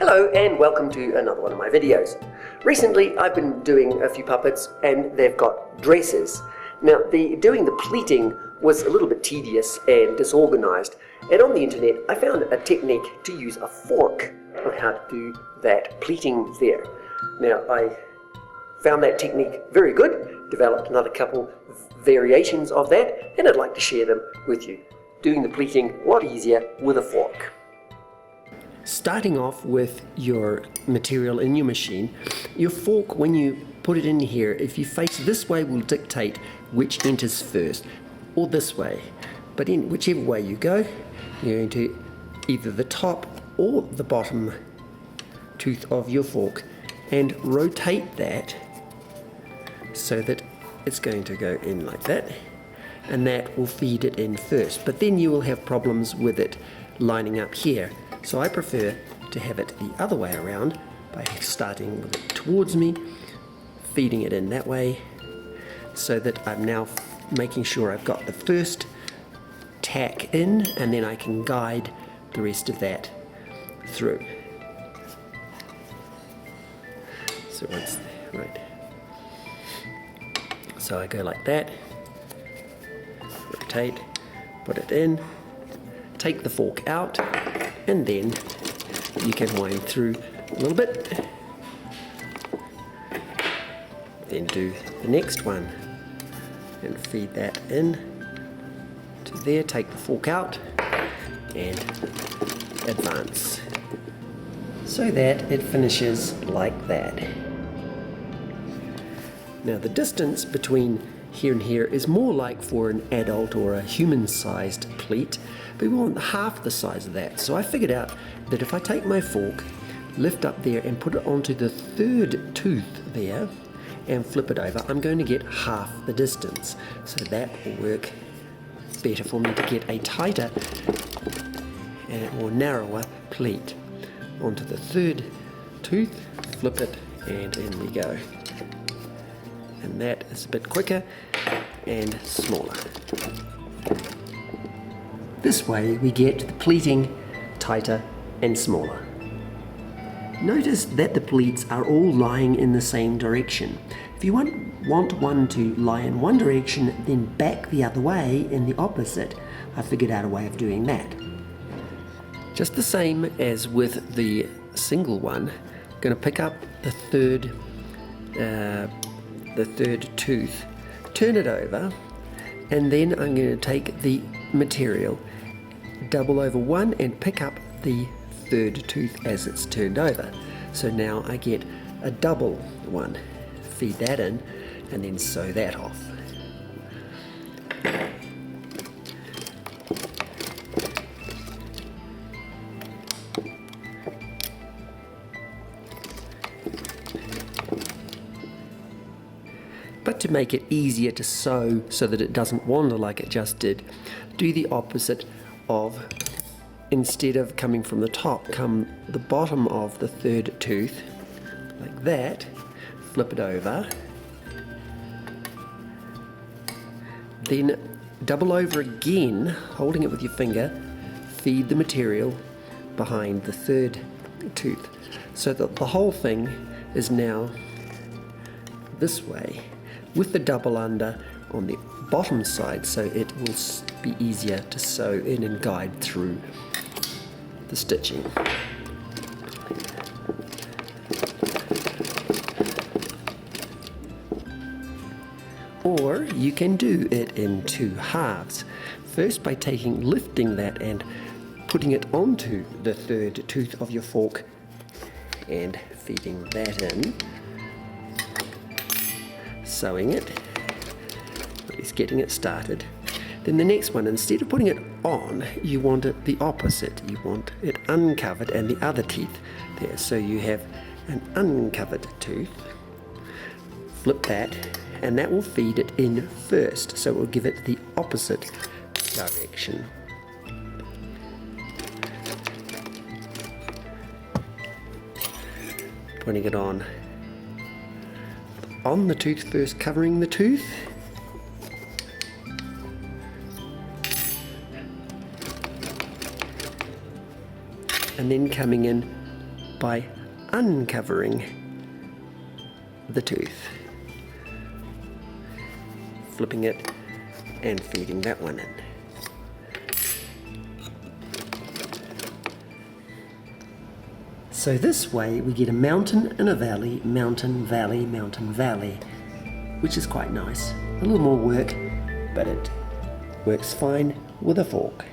Hello and welcome to another one of my videos. Recently I've been doing a few puppets and they've got dresses. Now doing the pleating was a little bit tedious and disorganized, and on the internet I found a technique to use a fork on how to do that pleating there. Now I found that technique very good, developed another couple variations of that, and I'd like to share them with you. Doing the pleating a lot easier with a fork. Starting off with your material in your machine, your fork, when you put it in here, if you face this way, will dictate which enters first, or this way. But in whichever way you go, you're going to either the top or the bottom tooth of your fork and rotate that so that it's going to go in like that, and that will feed it in first. But then you will have problems with it lining up here. So I prefer to have it the other way around by starting with it towards me, feeding it in that way, so that I'm now making sure I've got the first tack in, and then I can guide the rest of that through. So once there, right. So I go like that, rotate, put it in, take the fork out, and then you can wind through a little bit, then do the next one and feed that in to there, take the fork out and advance so that it finishes like that. Now the distance between here and here is more like for an adult or a human-sized pleat, but we want half the size of that. So I figured out that if I take my fork, lift up there and put it onto the third tooth there and flip it over, I'm going to get half the distance. So that will work better for me to get a tighter or narrower pleat. Onto the third tooth, flip it, and in we go. And that is a bit quicker and smaller. This way we get the pleating tighter and smaller. Notice that the pleats are all lying in the same direction. If you want one to lie in one direction, then back the other way in the opposite. I figured out a way of doing that. Just the same as with the single one, I'm going to pick up the third tooth, turn it over, and then I'm going to take the material, double over one, and pick up the third tooth as it's turned over. So now I get a double one. Feed that in and then sew that off. But to make it easier to sew so that it doesn't wander like it just did, do the opposite of, instead of coming from the top, come the bottom of the third tooth, like that, flip it over, then double over again, holding it with your finger, feed the material behind the third tooth, so that the whole thing is now this way, with the double under on the bottom side, so it will be easier to sew in and guide through the stitching. Or you can do it in two halves. First by lifting that and putting it onto the third tooth of your fork and feeding that in, sewing it, at least getting it started. Then the next one, instead of putting it on, you want it the opposite. You want it uncovered and the other teeth there. So you have an uncovered tooth, flip that, and that will feed it in first. So it will give it the opposite direction. Putting it on the tooth first, covering the tooth, and then coming in by uncovering the tooth, flipping it and feeding that one in. So this way we get a mountain and a valley, mountain, valley, mountain, valley, which is quite nice. A little more work, but it works fine with a fork.